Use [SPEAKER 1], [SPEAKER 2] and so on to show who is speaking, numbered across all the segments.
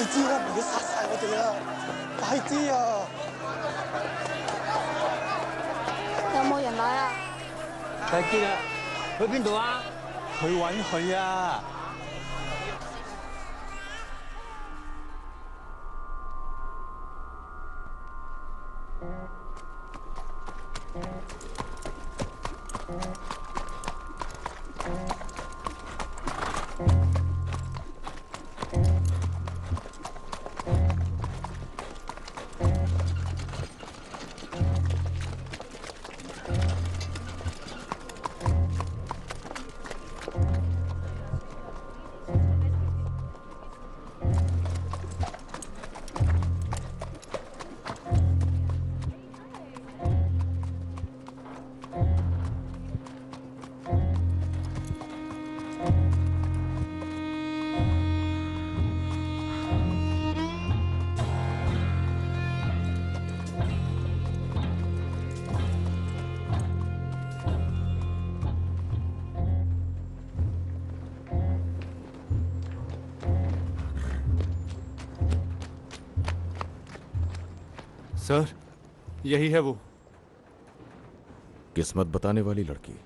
[SPEAKER 1] 知啦，唔好殺晒我哋啊！快啲啊！
[SPEAKER 2] 有冇人來啊？
[SPEAKER 3] 睇見啦，去邊度啊？
[SPEAKER 1] 去揾佢啊！सर,
[SPEAKER 4] यही है वो।
[SPEAKER 5] किस्मत बताने वाली लड़की।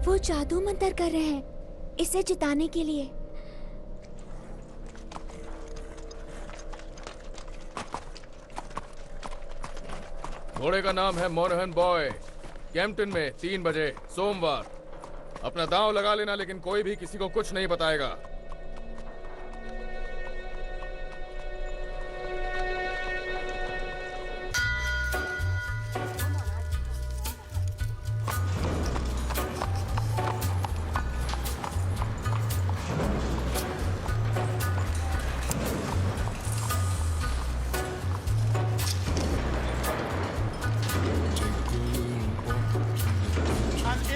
[SPEAKER 2] वो जादू मंतर कर रहे हैं इसे जिताने के लिए।
[SPEAKER 6] घोड़े का नाम है मोनहन बॉय। कैंपटन में 3 बजे सोमवार। अपना दांव लगा लेना, लेकिन कोई भी किसी को कुछ नहीं बताएगा।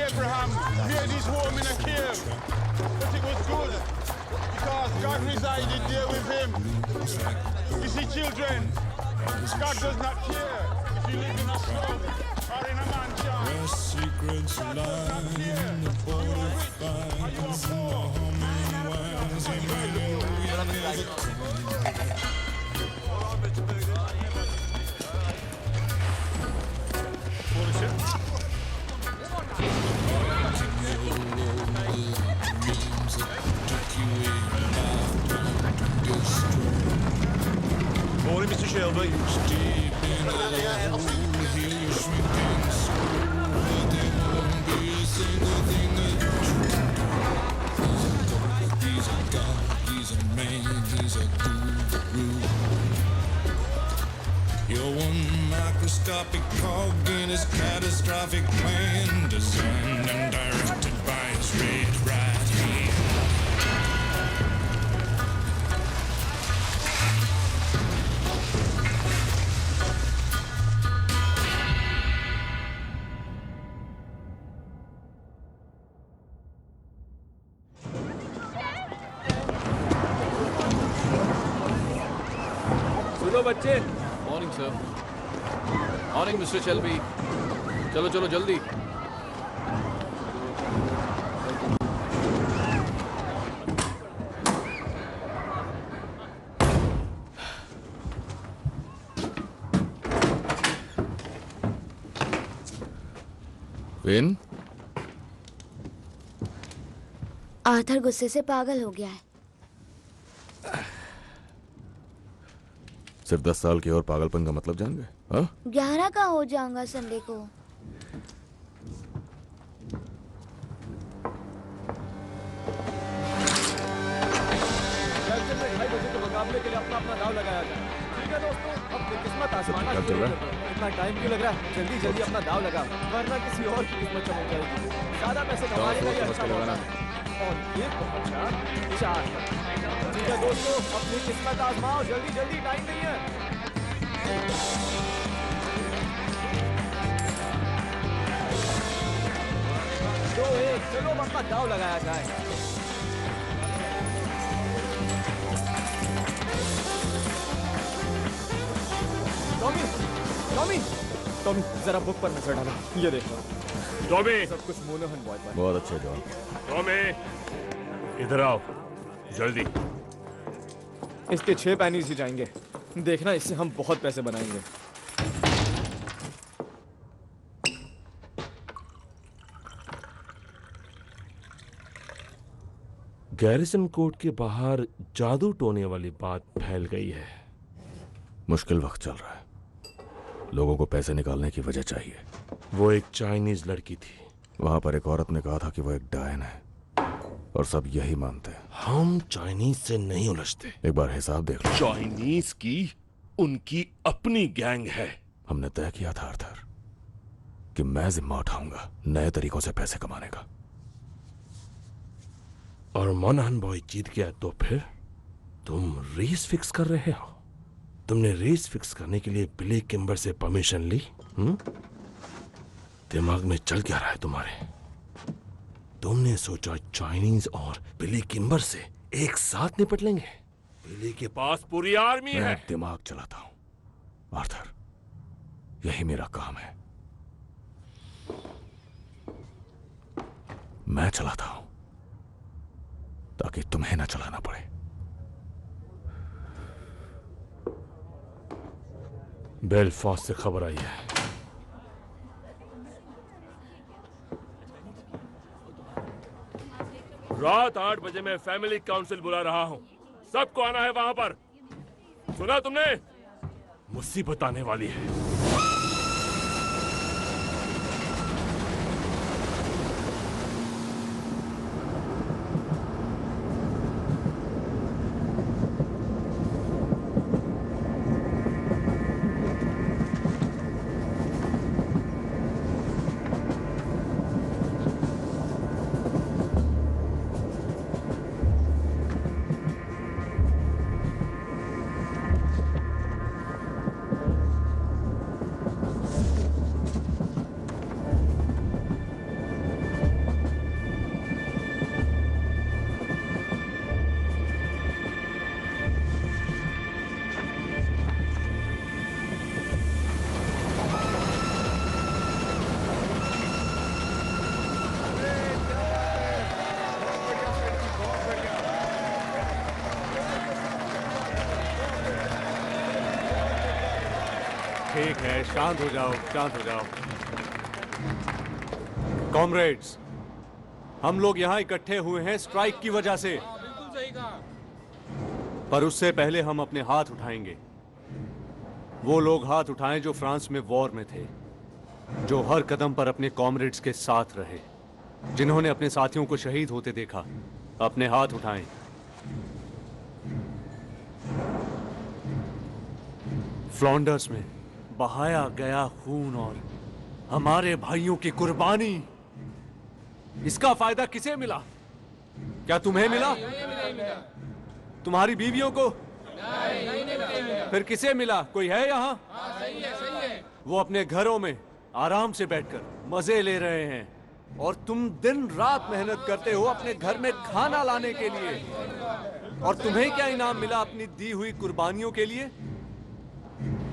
[SPEAKER 7] Abraham made his home in a cave, but it was good because God resided there with him. You see, children, God does not care if you live in a slum or in a mansion. God does not care if you are rich or you are poor.
[SPEAKER 4] Morning, Mr. Shelby.
[SPEAKER 8] You're one microscopic cog in his catastrophic plan, designed and directed by his red right hand.
[SPEAKER 6] सुनो बच्चे। Morning sir. Morning mister Shelby. चलो चलो जल्दी।
[SPEAKER 5] Win,
[SPEAKER 2] Arthur गुस्से से पागल हो गया है।
[SPEAKER 5] सिर्फ 10 साल के और पागलपन का मतलब जान गए? हाँ?
[SPEAKER 2] 11 का हो जाऊंगा संडे को।
[SPEAKER 3] मुकाबले के लिए अपना अपना दाव लगाया जाए। ठीक है दोस्तों, अपनी किस्मत आजमाना शुरू करो। इतना टाइम क्यों लग रहा है? जल्दी जल्दी अपना दाव लगाओ, वरना किसी और की किस्मत चमक जाएगी। ज्यादा पैसे कमा लेगा या अच्छा होगा। और ये पहुंचा 4 पर। ठीक है दोस्तों, अपनी किस्मत आजमाओ, जल्दी जल्दी, टाइम नहीं है। दो एक, चलो अब अपना दाव लगाया जाए। टॉमी, टॉमी, टॉमी, जरा बुक पर नजर डालो। ये देखो,
[SPEAKER 4] टॉमी,
[SPEAKER 3] सब कुछ मोनोहन बॉय पर।
[SPEAKER 5] बहुत अच्छे जॉन।
[SPEAKER 4] टॉमी, इधर आओ, जल्दी।
[SPEAKER 3] इसके 6 पैनीज ही जाएंगे। देखना, इससे हम बहुत पैसे बनाएंगे।
[SPEAKER 9] गैरिसन कोर्ट के बाहर जादू टोने वाली बात फैल गई है।
[SPEAKER 5] मुश्किल वक्त चल रहा है, लोगों को पैसे निकालने की वजह चाहिए।
[SPEAKER 9] वो एक चाइनीज लड़की थी।
[SPEAKER 5] वहां पर एक औरत ने कहा था कि वो एक डायन है, और सब यही मानते हैं।
[SPEAKER 9] हम चाइनीज से नहीं उलझते।
[SPEAKER 5] एक बार हिसाब देख लो।
[SPEAKER 9] चाइनीज की उनकी अपनी गैंग है।
[SPEAKER 5] हमने तय किया था आर्थर कि मैं जिम्मा उठाऊंगा नए तरीकों से पैसे कमाने का।
[SPEAKER 9] और मोनहन बॉय जीत गया तो फिर तुम रेस फिक्स कर रहे हो। तुमने रेस फिक्स करने के लिए बिली किम्बर से परमिशन ली? दिमाग में चल क्या रहा है तुम्हारे? तुमने सोचा चाइनीज और बिली किम्बर से एक साथ निपट लेंगे? बिली के पास पूरी आर्मी है।
[SPEAKER 5] मैं दिमाग चलाता हूं आर्थर, यही मेरा काम है। मैं चलाता हूं ताकि तुम्हें ना चलाना पड़े।
[SPEAKER 9] बेलफास्ट से खबर आई है। रात 8 बजे मैं फैमिली काउंसिल बुला रहा हूं। सबको आना है वहां पर। सुना तुमने? मुसीबत आने वाली है।
[SPEAKER 4] ठीक है, शांत हो जाओ, शांत हो जाओ। कॉमरेड्स, हम लोग यहाँ इकट्ठे हुए हैं स्ट्राइक की वजह से। पर उससे पहले हम अपने हाथ उठाएंगे। वो लोग हाथ उठाएं जो फ्रांस में वॉर में थे, जो हर कदम पर अपने कॉमरेड्स के साथ रहे, जिन्होंने अपने साथियों को शहीद होते देखा। अपने हाथ उठाएं। फ्लॉन्डर्स में बहाया गया खून और हमारे भाइयों की कुर्बानी, इसका फायदा किसे मिला? क्या तुम्हें मिला? तुम्हारी बीवियों को? फिर किसे मिला? कोई है यहाँ? वो अपने घरों में आराम से बैठकर मजे ले रहे हैं, और तुम दिन रात मेहनत करते हो अपने घर में खाना लाने के लिए। और तुम्हें क्या इनाम मिला अपनी दी हुई कुर्बानियों के लिए?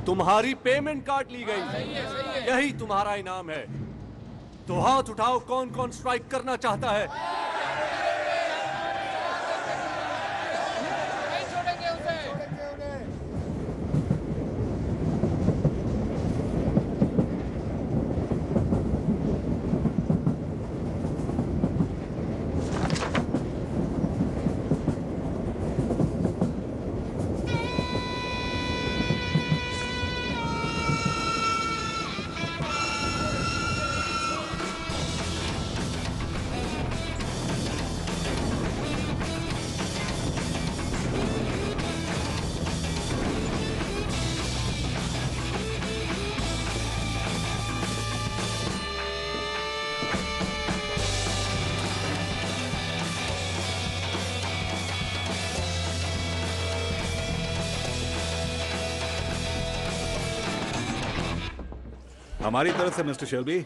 [SPEAKER 4] तुम्हारी पेमेंट काट ली गई, यही तुम्हारा इनाम है। तो हाथ उठाओ, कौन कौन स्ट्राइक करना चाहता है?
[SPEAKER 10] हमारी तरफ से मिस्टर शेल्बी।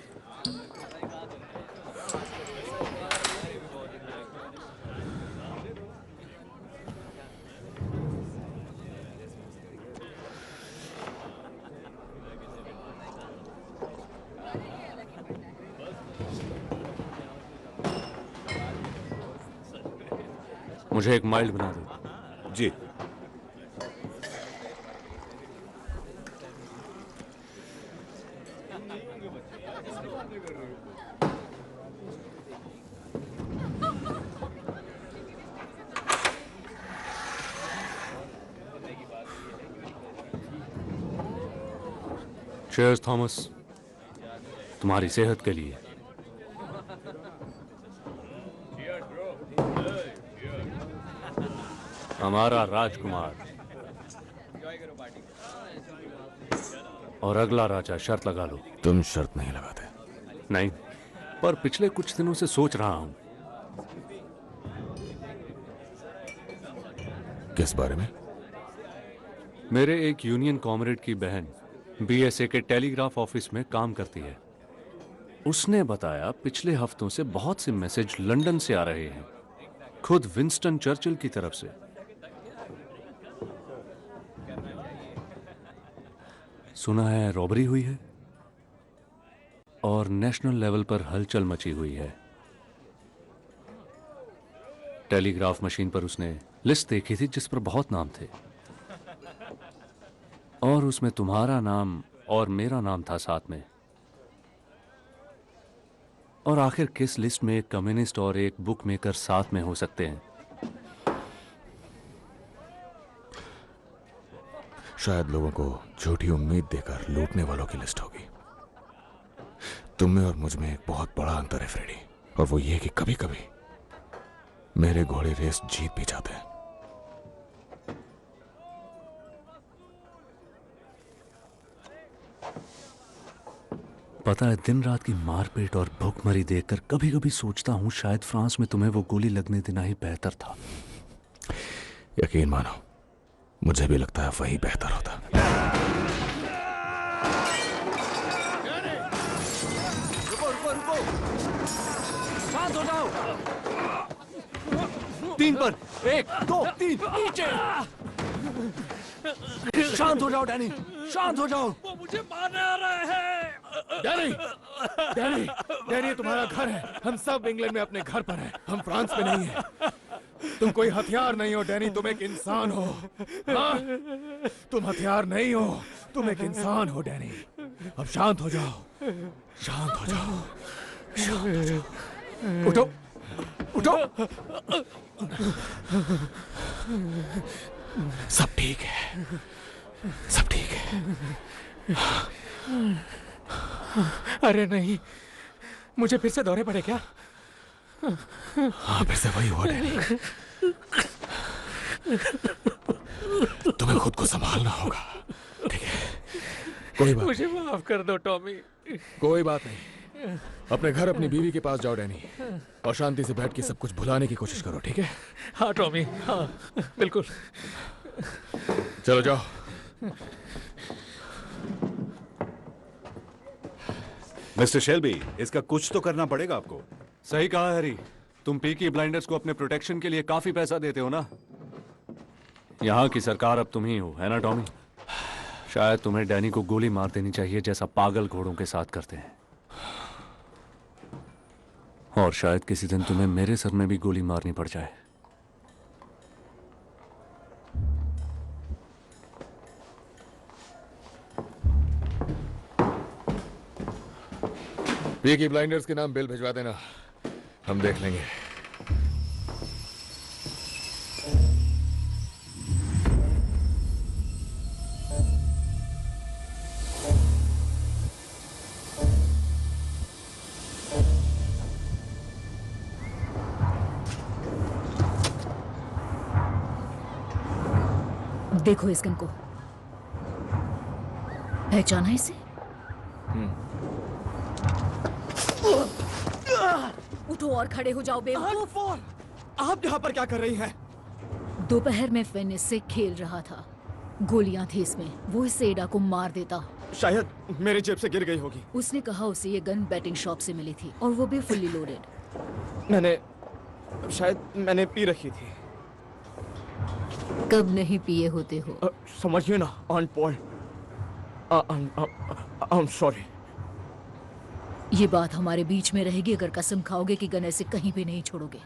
[SPEAKER 4] मुझे एक माइल्ड बना दो।
[SPEAKER 10] जी।
[SPEAKER 4] चीयर्स थॉमस, तुम्हारी सेहत के लिए। हमारा राजकुमार और अगला राजा। शर्त लगा लो।
[SPEAKER 5] तुम शर्त नहीं लगाते।
[SPEAKER 4] नहीं, पर पिछले कुछ दिनों से सोच रहा हूं।
[SPEAKER 5] किस बारे में?
[SPEAKER 4] मेरे एक यूनियन कॉमरेड की बहन बीएसए के टेलीग्राफ ऑफिस में काम करती है। उसने बताया पिछले हफ्तों से बहुत से मैसेज लंदन से आ रहे हैं, खुद विंस्टन चर्चिल की तरफ से। सुना है रॉबरी हुई है और नेशनल लेवल पर हलचल मची हुई है। टेलीग्राफ मशीन पर उसने लिस्ट देखी थी जिस पर बहुत नाम थे और उसमें तुम्हारा नाम और मेरा नाम था साथ में। और आखिर किस लिस्ट में एक कम्युनिस्ट और एक बुक मेकर साथ में हो सकते हैं?
[SPEAKER 5] शायद लोगों को झूठी उम्मीद देकर लूटने वालों की लिस्ट होगी। तुम में और मुझ में एक बहुत बड़ा अंतर है फ्रेडी, और वो ये कि कभी कभी मेरे घोड़े रेस जीत भी जाते हैं।
[SPEAKER 4] पता है, दिन रात की मारपीट और भूखमरी देखकर कभी कभी सोचता हूं शायद फ्रांस में तुम्हें वो गोली लगने देना ही बेहतर था।
[SPEAKER 5] यकीन मानो, मुझे भी लगता है वही बेहतर होता।
[SPEAKER 4] रुको रुको रुको, शांत हो जाओ। 3 पर 1 2 3 नीचे। शांत हो जाओ डैनी, शांत हो जाओ।
[SPEAKER 6] वो मुझे मारने आ रहे हैं। डैनी, डैनी, डैनी, तुम्हारा घर है। हम सब इंग्लैंड में अपने घर पर हैं। हम फ्रांस में नहीं हैं। तुम कोई हथियार नहीं हो डैनी, तुम एक इंसान हो। हाँ? तुम हथियार नहीं हो, तुम एक इंसान हो डैनी। अब शांत हो जाओ, शांत हो जाओ, शांत हो जाओ।
[SPEAKER 4] उठो, उठो।
[SPEAKER 5] सब ठीक है, सब ठीक है।
[SPEAKER 6] अरे नहीं, मुझे फिर से दौरे पड़े क्या?
[SPEAKER 5] हाँ, फिर से वही हुआ डैनी। तुम्हें खुद को संभालना होगा, ठीक है? कोई बात
[SPEAKER 6] मुझे माफ कर दो टॉमी। कोई बात नहीं, अपने घर अपनी बीवी के पास जाओ डैनी, और शांति से बैठ के सब कुछ भुलाने की कोशिश करो, ठीक है? हाँ टॉमी, हाँ बिल्कुल। चलो जाओ।
[SPEAKER 10] मिस्टर शेल्बी, इसका कुछ तो करना पड़ेगा आपको।
[SPEAKER 4] सही कहा हैरी, तुम पीकी ब्लाइंडर्स को अपने प्रोटेक्शन के लिए काफी पैसा देते हो ना। यहाँ की सरकार अब तुम ही हो, है ना टॉमी? शायद तुम्हें डैनी को गोली मार देनी चाहिए जैसा पागल घोड़ों के साथ करते हैं। और शायद किसी दिन तुम्हें मेरे सर में भी गोली मारनी पड़ जाए।
[SPEAKER 6] पीकी ब्लाइंडर्स के नाम बिल भिजवा देना, हम देख लेंगे।
[SPEAKER 11] देखो इस गन को, पहचाना इसे? उठो और खड़े हो जाओ बेवकूफ।
[SPEAKER 3] आप यहाँ पर क्या कर रही हैं?
[SPEAKER 11] दोपहर में फिन इससे खेल रहा था। गोलियां थी इसमें, वो इस एडा को मार देता।
[SPEAKER 6] शायद मेरे जेब से गिर गई होगी।
[SPEAKER 11] उसने कहा उसे ये गन बैटिंग शॉप से मिली थी और वो भी फुल्ली लोडेड।
[SPEAKER 6] मैंने पी रखी थी।
[SPEAKER 11] कब नहीं पिए होते हो?
[SPEAKER 6] समझिए ना on point. I am sorry.
[SPEAKER 11] ये बात हमारे बीच में रहेगी अगर कसम खाओगे कि गन ऐसे कहीं भी नहीं छोड़ोगे।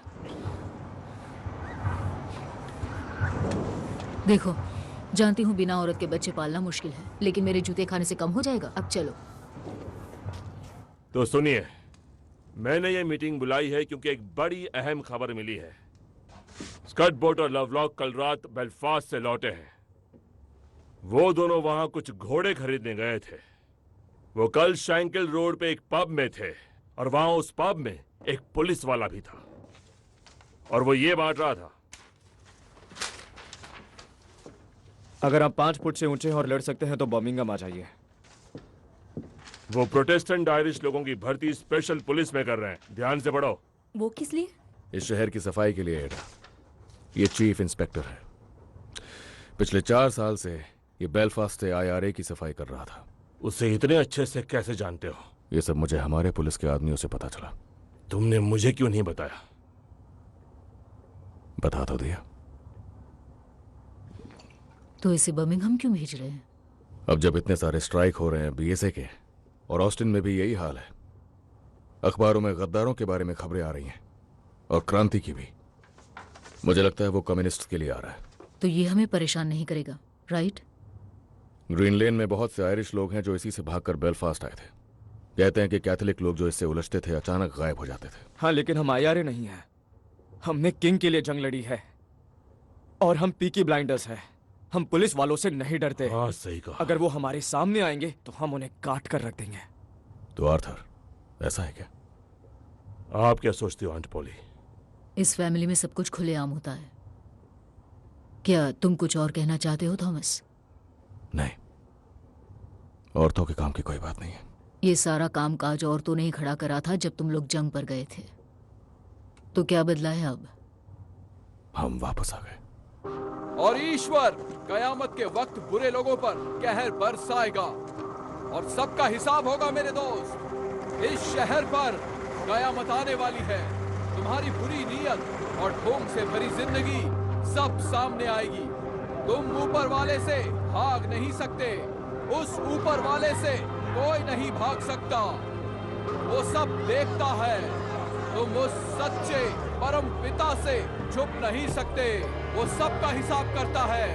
[SPEAKER 11] देखो, जानती हूँ बिना औरत के बच्चे पालना मुश्किल है, लेकिन मेरे जूते खाने से कम हो जाएगा। अब चलो।
[SPEAKER 9] तो सुनिए, मैंने ये मीटिंग बुलाई है क्योंकि एक बड़ी अहम खबर मिली है। स्कट बोट और लवलॉक कल रात बेलफास्ट से लौटे हैं। वो दोनों वहां कुछ घोड़े खरीदने गए थे। वो कल शैंकल रोड पे एक पब में थे और वहां उस पब में एक पुलिस वाला भी था और वो ये बांट रहा था।
[SPEAKER 6] अगर आप 5 फुट से ऊंचे हैं और लड़ सकते हैं तो बर्मिंघम आ जाइए।
[SPEAKER 9] वो प्रोटेस्टेंट आयरिश लोगों की भर्ती स्पेशल पुलिस में कर रहे हैं। ध्यान से पढ़ो।
[SPEAKER 11] वो किस लिए?
[SPEAKER 5] इस शहर की सफाई के लिए एडा। ये चीफ इंस्पेक्टर है। पिछले 4 साल से ये बेलफास्ट से IRA की सफाई कर रहा था।
[SPEAKER 9] उसे इतने अच्छे से कैसे जानते हो?
[SPEAKER 5] ये सब मुझे हमारे पुलिस के आदमियों से पता चला।
[SPEAKER 9] तुमने मुझे क्यों नहीं बताया?
[SPEAKER 5] बता तो दिया।
[SPEAKER 11] तो इसे बर्मिंघम क्यों भेज रहे हैं?
[SPEAKER 5] अब जब इतने सारे स्ट्राइक हो रहे हैं BSA के, और ऑस्टिन में भी यही हाल है, अखबारों में गद्दारों के बारे में खबरें आ रही हैं और क्रांति की भी। मुझे लगता है वो कम्युनिस्ट के लिए आ रहा है।
[SPEAKER 11] तो ये हमें परेशान नहीं करेगा, राइट?
[SPEAKER 5] ग्रीन लेन में बहुत से आयरिश लोग हैं जो इसी से भागकर बेलफास्ट आए थे। कहते हैं कि कैथोलिक लोग जो इससे उलझते थे अचानक गायब हो जाते थे।
[SPEAKER 6] हाँ, लेकिन हम IRA नहीं हैं। हमने किंग के लिए जंग लड़ी है और हम पीकी ब्लाइंडर्स हैं। हम पुलिस वालों से नहीं डरते।
[SPEAKER 9] हाँ, सही कहा।
[SPEAKER 6] अगर वो हमारे सामने आएंगे तो हम उन्हें काट कर रख देंगे।
[SPEAKER 5] तो आर्थर, ऐसा है क्या?
[SPEAKER 9] आप क्या सोचते हो आंट पॉली?
[SPEAKER 11] इस फैमिली में सब कुछ खुलेआम होता है। क्या तुम कुछ और कहना चाहते हो थॉमस?
[SPEAKER 5] नहीं, औरतों के काम की कोई बात नहीं है।
[SPEAKER 11] ये सारा काम काज औरतों ने ही खड़ा करा था जब तुम लोग जंग पर गए थे। तो क्या बदला है अब?
[SPEAKER 5] हम वापस आ गए।
[SPEAKER 4] और ईश्वर कयामत के वक्त बुरे लोगों पर कहर बरसाएगा और सबका हिसाब होगा। मेरे दोस्त, इस शहर पर कयामत आने वाली है। तुम्हारी बुरी नीयत और ढोंग से भरी जिंदगी सब सामने आएगी। तुम ऊपर वाले से भाग नहीं सकते। उस ऊपर वाले से कोई नहीं भाग सकता। वो सब देखता है। तुम उस सच्चे परम पिता से छुप नहीं सकते। वो सबका हिसाब करता है।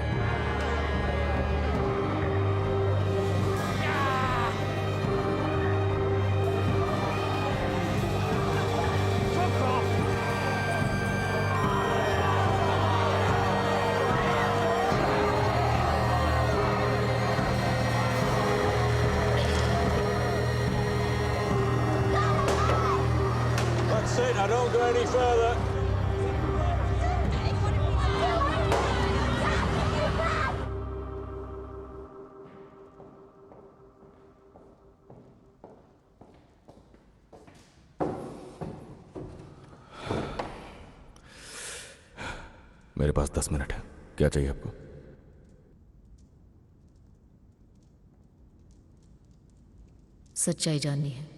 [SPEAKER 3] That's it. I don't go any further.
[SPEAKER 5] मेरे पास 10 मिनट है। क्या चाहिए आपको?
[SPEAKER 11] सच्चाई जाननी है।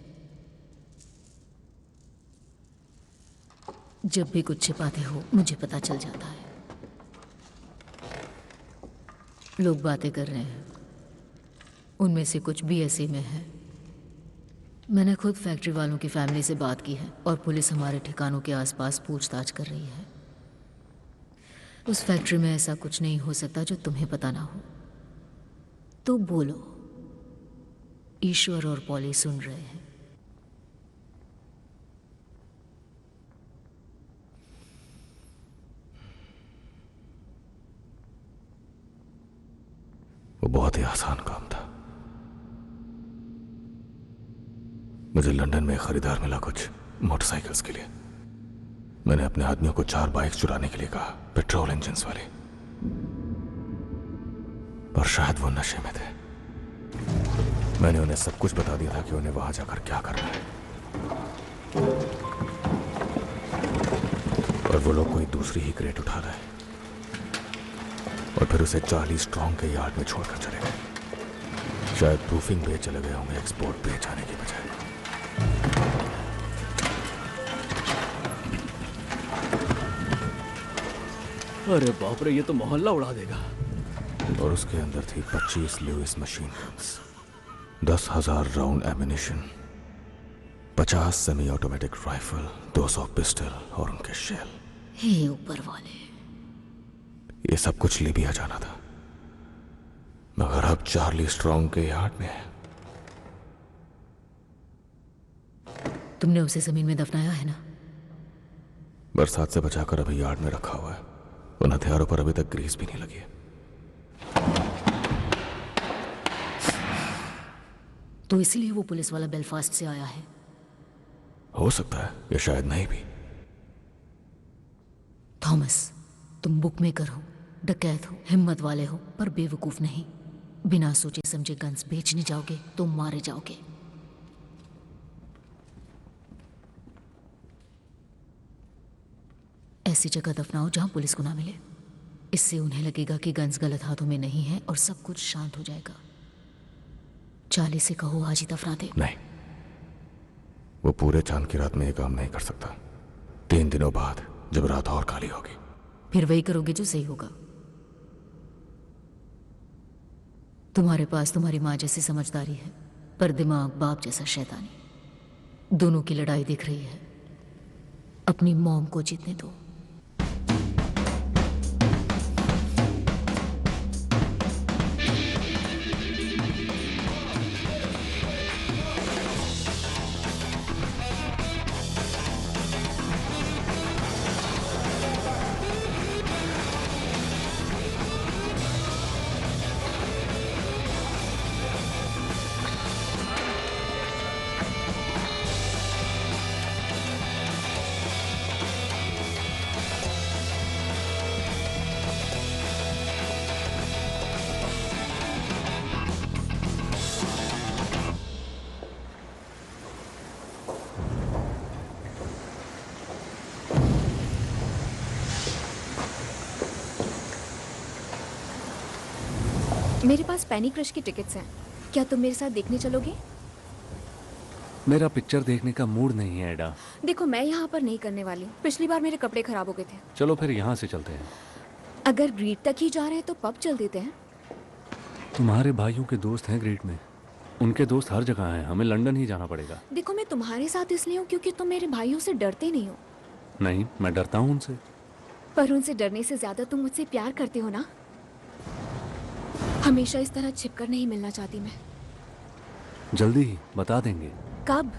[SPEAKER 11] जब भी कुछ छिपाते हो मुझे पता चल जाता है। लोग बातें कर रहे हैं, उनमें से कुछ BSA में है। मैंने खुद फैक्ट्री वालों की फैमिली से बात की है और पुलिस हमारे ठिकानों के आसपास पूछताछ कर रही है। उस फैक्ट्री में ऐसा कुछ नहीं हो सकता जो तुम्हें पता ना हो। तो बोलो, ईश्वर और पॉली सुन रहे हैं।
[SPEAKER 5] वो बहुत ही आसान काम था। मुझे लंदन में एक खरीदार मिला कुछ मोटरसाइकिल्स के लिए। मैंने अपने आदमियों को 4 बाइक चुराने के लिए कहा, पेट्रोल इंजन्स वाली। और शायद वो नशे में थे। मैंने उन्हें सब कुछ बता दिया था कि उन्हें वहां जाकर क्या करना है। और वो लोग कोई दूसरी ही क्रेट उठा रहे। और फिर उसे चार्ली स्ट्रॉन्ग के यार्ड में छोड़कर चले गए। शायद प्रूफिंग पे चले गए होंगे, एक्सपोर्ट पे जाने की बजाय।
[SPEAKER 4] अरे बाप रे, ये तो मोहल्ला उड़ा देगा।
[SPEAKER 5] और उसके अंदर थी 25 Lewis machine guns, 10,000 round ammunition, 50 semi automatic rifle, 200 pistol और उनके शेल।
[SPEAKER 11] हे ऊपर वाले,
[SPEAKER 5] ये सब कुछ लीबिया जाना था, मगर अब चार्ली स्ट्रॉन्ग के यार्ड में है।
[SPEAKER 11] तुमने उसे जमीन में दफनाया है ना?
[SPEAKER 5] बरसात से बचाकर अभी यार्ड में रखा हुआ है। उन हथियारों पर अभी तक ग्रीस भी नहीं लगी है।
[SPEAKER 11] तो इसलिए वो पुलिस वाला बेलफास्ट से आया है।
[SPEAKER 5] हो सकता है, या शायद नहीं भी।
[SPEAKER 11] थॉमस, तुम बुक मेकर हो, डकैत हो, हिम्मत वाले हो, पर बेवकूफ नहीं। बिना सोचे समझे गन्स बेचने जाओगे तो मारे जाओगे। ऐसी जगह दफनाओ जहां पुलिस को ना मिले। इससे उन्हें लगेगा कि गन्स गलत हाथों में नहीं है और सब कुछ शांत हो जाएगा। चार्ली से कहो आज ही दफना दे।
[SPEAKER 5] नहीं, वो पूरे चांद की रात में ये काम नहीं कर सकता। 3 दिनों बाद जब रात और काली होगी,
[SPEAKER 11] फिर वही करोगे जो सही होगा। तुम्हारे पास तुम्हारी माँ जैसी समझदारी है, पर दिमाग बाप जैसा शैतानी। दोनों की लड़ाई दिख रही है। अपनी मॉम को जीतने दो।
[SPEAKER 2] मेरे पास पैनी क्रश की टिकट्स हैं, क्या तुम मेरे साथ देखने चलोगे?
[SPEAKER 4] मेरा पिक्चर देखने का मूड नहीं है एडा।
[SPEAKER 2] देखो, मैं यहाँ पर नहीं करने वाली हूँ। पिछली बार मेरे कपड़े खराब हो गए थे।
[SPEAKER 4] चलो फिर यहाँ से चलते हैं।
[SPEAKER 2] अगर ग्रीड तक ही जा रहे हैं तो पब चल देते हैं।
[SPEAKER 4] तुम्हारे भाइयों के दोस्त हैं ग्रीड में, उनके दोस्त हर जगह हैं। हमें लंदन ही जाना पड़ेगा।
[SPEAKER 2] देखो, मैं तुम्हारे साथ इसलिए हूँ क्योंकि तुम मेरे भाइयों से डरते नहीं हो।
[SPEAKER 4] नहीं, मैं डरता हूँ उनसे।
[SPEAKER 2] पर उनसे डरने से ज्यादा तुम मुझसे प्यार करते हो ना। हमेशा इस तरह छिपकर नहीं मिलना चाहती मैं।
[SPEAKER 4] जल्दी ही बता देंगे।
[SPEAKER 2] कब?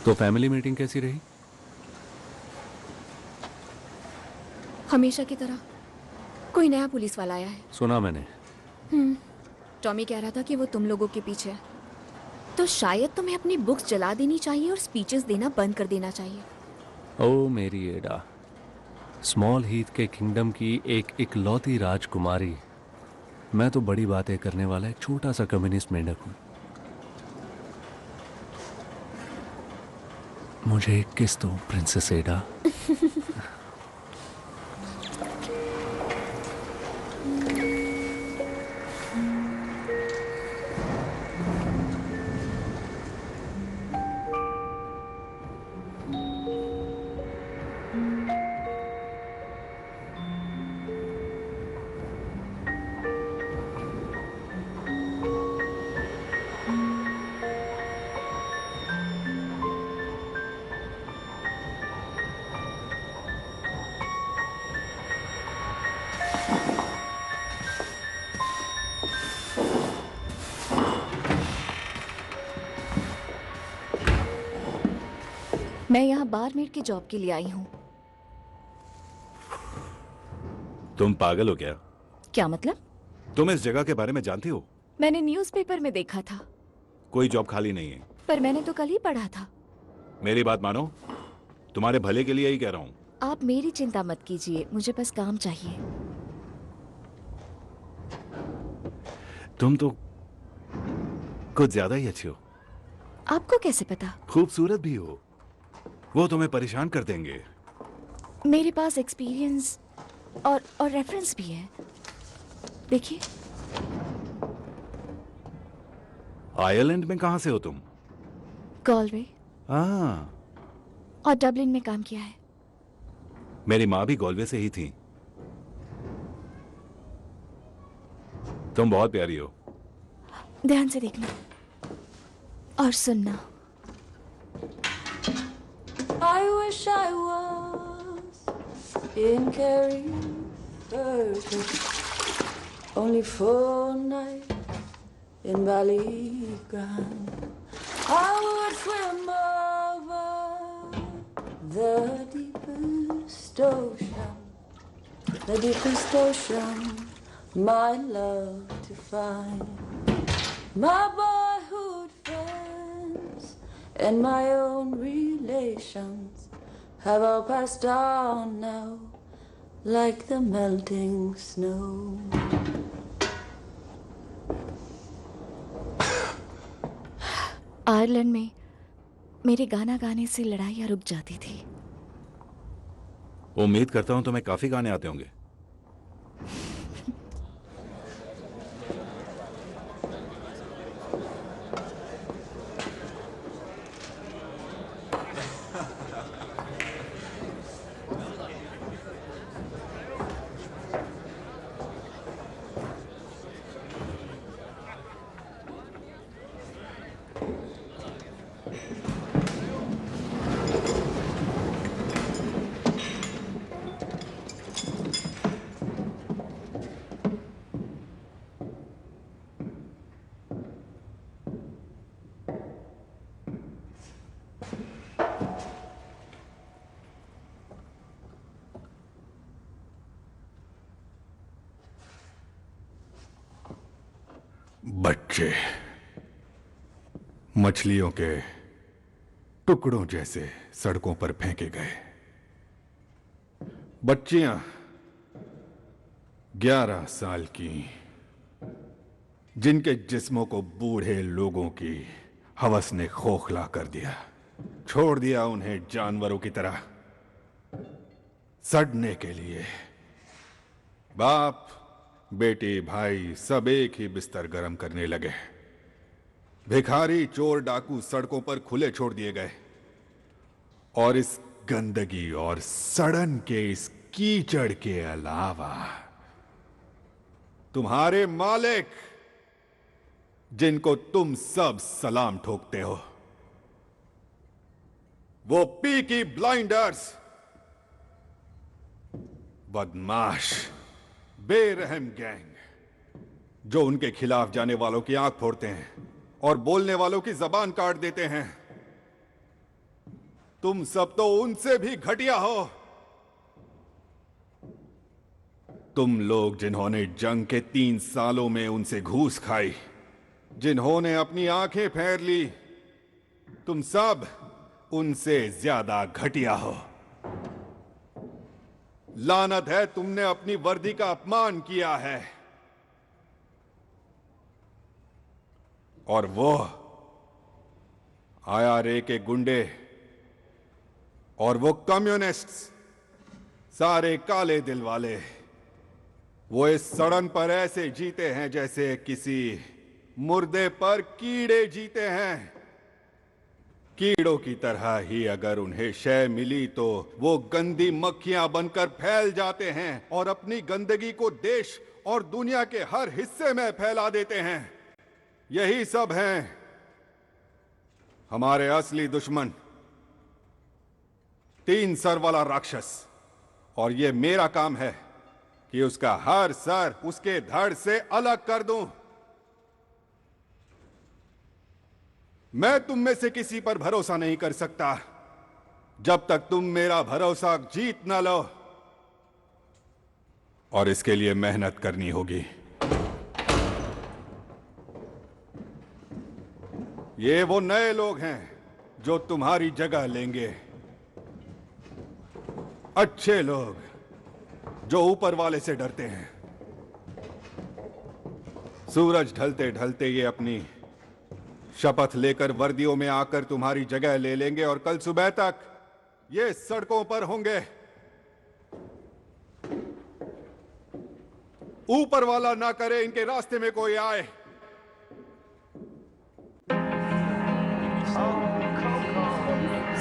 [SPEAKER 4] तो फैमिली मीटिंग कैसी रही?
[SPEAKER 2] हमेशा की तरह। कोई नया पुलिस वाला आया है।
[SPEAKER 4] सुना मैंने।
[SPEAKER 2] टॉमी कह रहा था कि वो तुम लोगों के पीछे है। तो शायद तुम्हें अपनी बुक्स जला देनी चाहिए और स्पीचेस देना बंद कर देना चाहिए।
[SPEAKER 4] ओ मेरी एडा, स्मॉल हीथ के किंगडम की एक इकलौती राजकुमारी। मैं तो बड़ी बातें करने वाला एक छोटा सा कम्युनिस्ट मेंढक हूं। मुझे एक किस दो प्रिंसेस एडा।
[SPEAKER 2] मैं यहाँ बारमेड की जॉब के लिए आई हूँ।
[SPEAKER 10] तुम पागल हो क्या?
[SPEAKER 2] क्या मतलब?
[SPEAKER 10] तुम इस जगह के बारे में जानती हो?
[SPEAKER 2] मैंने न्यूज़पेपर में देखा था।
[SPEAKER 10] कोई जॉब खाली नहीं है।
[SPEAKER 2] पर मैंने तो कल ही पढ़ा था।
[SPEAKER 10] मेरी बात मानो, तुम्हारे भले के लिए ही कह रहा हूँ।
[SPEAKER 2] आप मेरी चिंता मत कीजिए, मुझे बस काम चाहिए।
[SPEAKER 10] तुम तो कुछ ज्यादा ही अच्छी हो।
[SPEAKER 2] आपको कैसे पता?
[SPEAKER 10] खूबसूरत भी हो। वो तुम्हें परेशान कर देंगे।
[SPEAKER 2] मेरे पास एक्सपीरियंस और रेफरेंस भी है, देखिए।
[SPEAKER 10] आयरलैंड में कहाँ से हो तुम?
[SPEAKER 2] गॉलवे
[SPEAKER 10] हाँ,
[SPEAKER 2] और डबलिन में काम किया है।
[SPEAKER 10] मेरी माँ भी गॉलवे से ही थी। तुम बहुत प्यारी हो।
[SPEAKER 2] ध्यान से देखना और सुनना।
[SPEAKER 12] I wish I was in Kerry, only for a night in Ballygrand. I would swim over the deepest ocean, my love to find. My boyhood friends and my own relations have all passed on now, like the melting snow.
[SPEAKER 2] Ireland में मेरे गाना गाने से लड़ाइयाँ रुक जाती थी।
[SPEAKER 10] उम्मीद करता हूं तुम्हें काफी गाने आते होंगे।
[SPEAKER 6] बच्चे मछलियों के टुकड़ों जैसे सड़कों पर फेंके गए। बच्चियां 11 साल की, जिनके जिस्मों को बूढ़े लोगों की हवस ने खोखला कर दिया, छोड़ दिया उन्हें जानवरों की तरह सड़ने के लिए। बाप बेटी भाई सब एक ही बिस्तर गर्म करने लगे। भिखारी चोर डाकू सड़कों पर खुले छोड़ दिए गए और इस गंदगी और सड़न के इस कीचड़ के अलावा तुम्हारे मालिक, जिनको तुम सब सलाम ठोकते हो, वो पीकी ब्लाइंडर्स, बदमाश बेरहम गैंग, जो उनके खिलाफ जाने वालों की आंख फोड़ते हैं और बोलने वालों की जबान काट देते हैं। तुम सब तो उनसे भी घटिया हो। तुम लोग जिन्होंने जंग के 3 सालों में उनसे घूस खाई, जिन्होंने अपनी आंखें फेर ली, तुम सब उनसे ज्यादा घटिया हो। लानत है, तुमने अपनी वर्दी का अपमान किया है। और वो IRA के गुंडे और वो कम्युनिस्ट्स, सारे काले दिल वाले, वो इस सड़न पर ऐसे जीते हैं जैसे किसी मुर्दे पर कीड़े जीते हैं। कीड़ों की तरह ही अगर उन्हें शय मिली तो वो गंदी मक्खियां बनकर फैल जाते हैं और अपनी गंदगी को देश और दुनिया के हर हिस्से में फैला देते हैं। यही सब हैं हमारे असली दुश्मन, 3 सर वाला राक्षस। और ये मेरा काम है कि उसका हर सर उसके धड़ से अलग कर दूं। मैं तुम में से किसी पर भरोसा नहीं कर सकता जब तक तुम मेरा भरोसा जीत न लो, और इसके लिए मेहनत करनी होगी। ये वो नए लोग हैं जो तुम्हारी जगह लेंगे, अच्छे लोग जो ऊपर वाले से डरते हैं। सूरज ढलते ढलते ये अपनी शपथ लेकर वर्दियों में आकर तुम्हारी जगह ले लेंगे और कल सुबह तक ये सड़कों पर होंगे।
[SPEAKER 13] ऊपर वाला ना करे इनके रास्ते में कोई आए।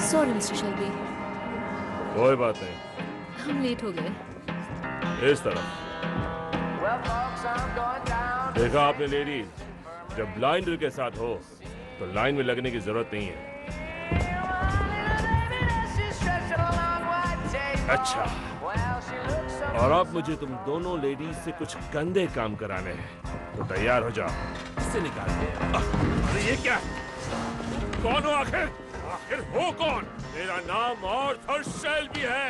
[SPEAKER 2] सॉरी मिस्टर शेल्बी,
[SPEAKER 9] कोई बात नहीं,
[SPEAKER 2] हम लेट हो गए।
[SPEAKER 9] इस तरफ देखा आपने लेडीज, जब ब्लाइंडर के साथ हो तो लाइन में लगने की जरूरत नहीं है। अच्छा, और अब मुझे तुम दोनों लेडीज से कुछ गंदे काम कराने हैं, तो तैयार हो जाओ। इससे निकाल दे। अरे ये क्या? कौन हो आखिर? आखिर हो कौन? मेरा नाम आर्थर शेल्बी है।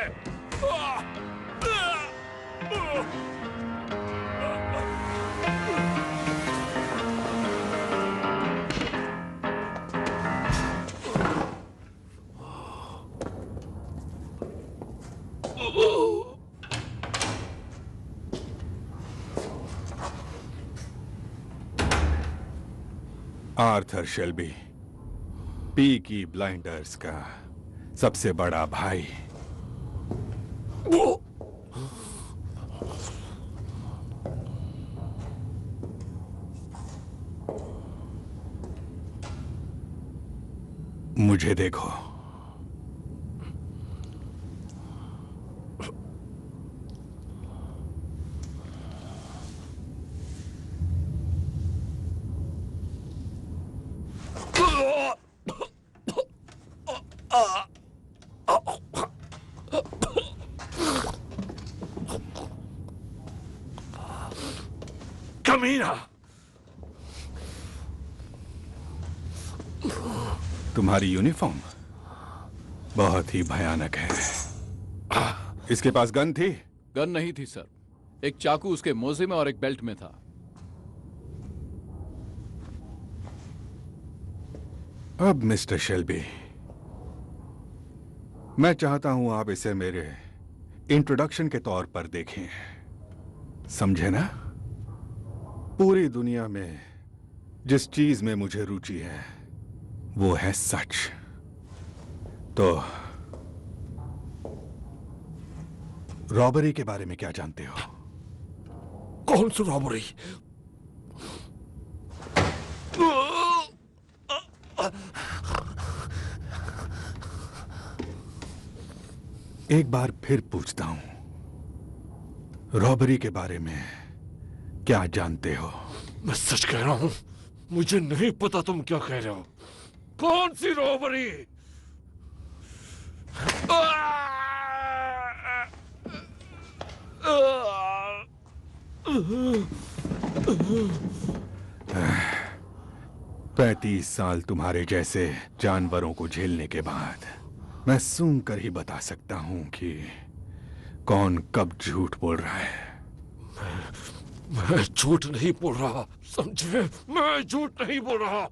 [SPEAKER 13] आर्थर शेल्बी, पीकी ब्लाइंडर्स का सबसे बड़ा भाई। मुझे देखो,
[SPEAKER 9] कमीना!
[SPEAKER 13] तुम्हारी यूनिफॉर्म बहुत ही भयानक है। इसके पास गन थी?
[SPEAKER 3] गन नहीं थी सर, एक चाकू उसके मोजे में और एक बेल्ट में था।
[SPEAKER 13] अब मिस्टर शेल्बी, मैं चाहता हूं आप इसे मेरे इंट्रोडक्शन के तौर पर देखें, समझे ना? पूरी दुनिया में जिस चीज में मुझे रुचि है वो है सच। तो रॉबरी के बारे में क्या जानते हो?
[SPEAKER 9] कौन सी रॉबरी?
[SPEAKER 13] एक बार फिर पूछता हूं, रॉबरी के बारे में क्या जानते हो?
[SPEAKER 9] मैं सच कह रहा हूं, मुझे नहीं पता तुम क्या कह रहे हो। कौन सी रॉबरी?
[SPEAKER 13] पैंतीस साल तुम्हारे जैसे जानवरों को झेलने के बाद मैं सूंघ कर ही बता सकता हूं कि कौन कब झूठ बोल रहा है।
[SPEAKER 9] मैं झूठ नहीं बोल रहा, समझे? मैं झूठ नहीं बोल रहा।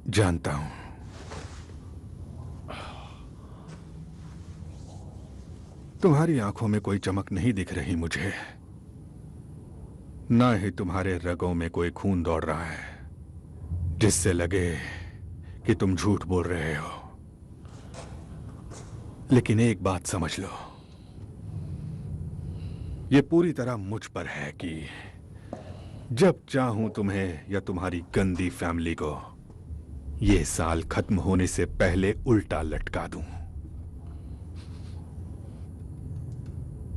[SPEAKER 13] जानता हूं। तुम्हारी आंखों में कोई चमक नहीं दिख रही मुझे, ना ही तुम्हारे रगों में कोई खून दौड़ रहा है जिससे लगे कि तुम झूठ बोल रहे हो। लेकिन एक बात समझ लो, यह पूरी तरह मुझ पर है कि जब चाहूं तुम्हें या तुम्हारी गंदी फैमिली को यह साल खत्म होने से पहले उल्टा लटका दूं,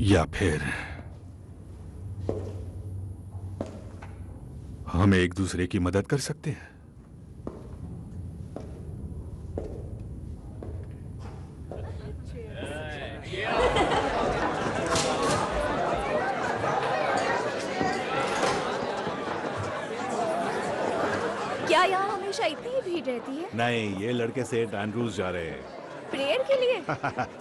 [SPEAKER 13] या फिर हम एक दूसरे की मदद कर सकते हैं।
[SPEAKER 2] क्या यहाँ हमेशा इतनी ही भीड़ रहती है?
[SPEAKER 10] नहीं, ये लड़के सेंट एंड्रूज जा रहे हैं।
[SPEAKER 2] प्रेयर के लिए?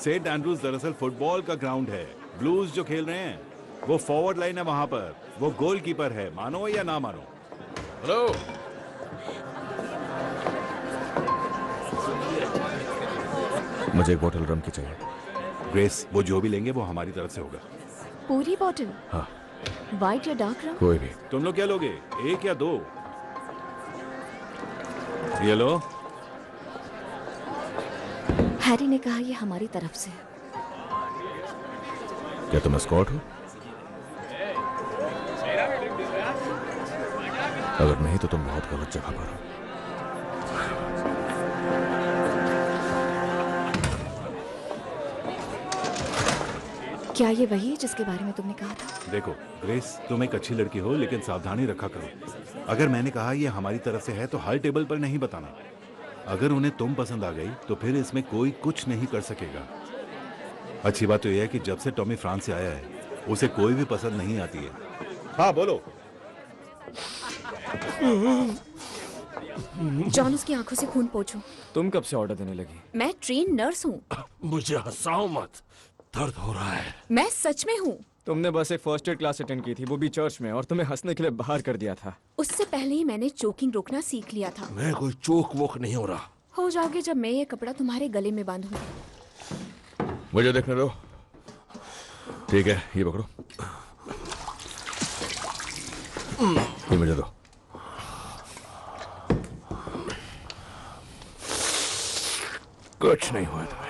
[SPEAKER 10] सेंट एंड्रूज दरअसल फुटबॉल का ग्राउंड है। ब्लूज जो खेल रहे हैं वो फॉरवर्ड लाइन है, वहां पर वो गोलकीपर है, मानो या ना मानो।
[SPEAKER 3] हेलो,
[SPEAKER 5] मुझे एक बोतल रम की चाहिए।
[SPEAKER 13] ग्रेस, वो जो भी लेंगे वो हमारी तरफ से होगा।
[SPEAKER 2] पूरी बॉटल?
[SPEAKER 5] हाँ।
[SPEAKER 2] व्हाइट या डार्क रम?
[SPEAKER 5] कोई भी।
[SPEAKER 10] तुम लोग क्या लोगे, एक या दो? ये लो।
[SPEAKER 2] हैरी ने कहा ये हमारी तरफ से है।
[SPEAKER 5] क्या तुम एस्कॉर्ट हो? अगर नहीं तो तुम बहुत गलत जगह पर हो।
[SPEAKER 2] क्या ये वही है जिसके बारे में तुमने कहा था?
[SPEAKER 10] देखो ग्रेस, तुम एक अच्छी लड़की हो, लेकिन सावधानी रखा करो। अगर मैंने कहा ये हमारी तरफ से है तो हर टेबल पर नहीं बताना। अगर उन्हें तुम पसंद आ गई तो फिर इसमें कोई कुछ नहीं कर सकेगा। अच्छी बात तो यह है कि जब से टॉमी फ्रांस से आया है उसे कोई भी पसंद नहीं आती है। हाँ बोलो।
[SPEAKER 2] जॉन, उसकी आंखों से खून पोंछो।
[SPEAKER 3] तुम कब से ऑर्डर देने लगी?
[SPEAKER 2] मैं ट्रेन नर्स हूँ।
[SPEAKER 9] मुझे हंसाओ मत, दर्द हो रहा है।
[SPEAKER 2] मैं सच में हूँ।
[SPEAKER 3] तुमने बस एक फर्स्ट एड क्लास अटेंड की थी, वो भी चर्च में, और तुम्हें हंसने के लिए बाहर कर दिया था।
[SPEAKER 2] उससे पहले ही मैंने चोकिंग रोकना सीख लिया था।
[SPEAKER 9] मैं कोई चोक वोक नहीं हो रहा।
[SPEAKER 2] हो जाओगे जब मैं ये कपड़ा तुम्हारे गले में बांधूंगी।
[SPEAKER 5] मुझे देखने दो। ठीक है, ये पकड़ो। ये मुझे दो।
[SPEAKER 9] कुछ नहीं हुआ तुम्हें।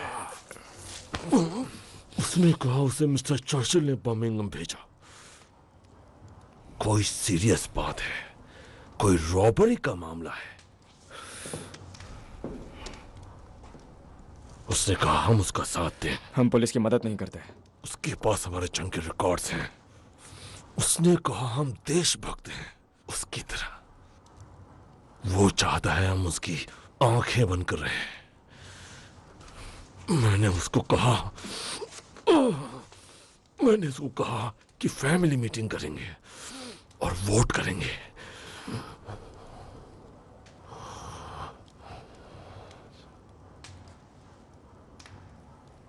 [SPEAKER 9] उसने कहा उसे मिस्टर चर्चिल ने बर्मिंघम भेजा। कोई सीरियस बात है, कोई रॉबरी का मामला है। उसने कहा हम उसका साथ दें।
[SPEAKER 3] हम पुलिस की मदद नहीं करते।
[SPEAKER 9] उसके पास हमारे जंग के रिकॉर्ड्स हैं। उसने कहा हम देशभक्त हैं उसकी तरह। वो चाहता है हम उसकी आंखें बंद कर रहे हैं। मैंने उसको कहा कि फैमिली मीटिंग करेंगे और वोट करेंगे।